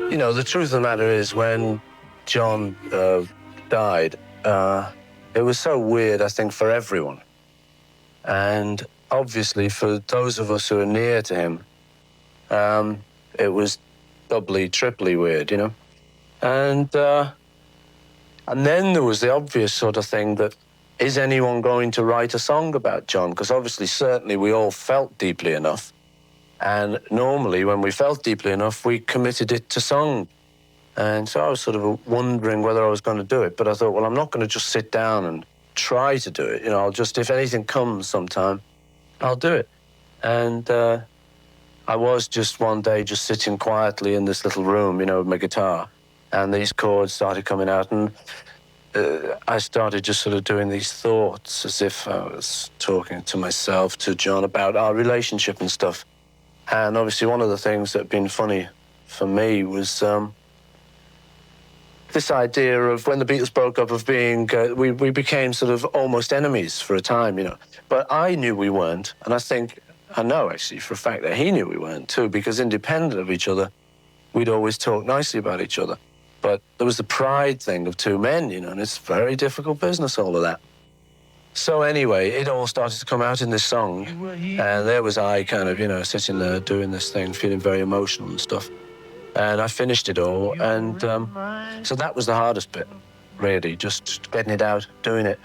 You know, the truth of the matter is, when John died, it was so weird, I think, for everyone. And obviously, for those of us who are near to him, it was doubly, triply weird, you know? And then there was the obvious sort of thing that, is anyone going to write a song about John? Because obviously, certainly, we all felt deeply enough. And normally, when we felt deeply enough, we committed it to song. And so I was sort of wondering whether I was going to do it. But I thought, well, I'm not going to just sit down and try to do it. You know, I'll just, if anything comes sometime, I'll do it. And I was just one day just sitting quietly in this little room, you know, with my guitar. And these chords started coming out. And I started just sort of doing these thoughts as if I was talking to myself, to John, about our relationship and stuff. And obviously one of the things that had been funny for me was this idea of when the Beatles broke up of being, we became sort of almost enemies for a time, you know. But I knew we weren't, and I know actually for a fact that he knew we weren't too, because independent of each other, we'd always talk nicely about each other. But there was the pride thing of two men, you know, and it's very difficult business, all of that. So anyway, it all started to come out in this song, and there was I kind of, you know, sitting there doing this thing, feeling very emotional and stuff. And I finished it all, and so that was the hardest bit, really, just getting it out, doing it.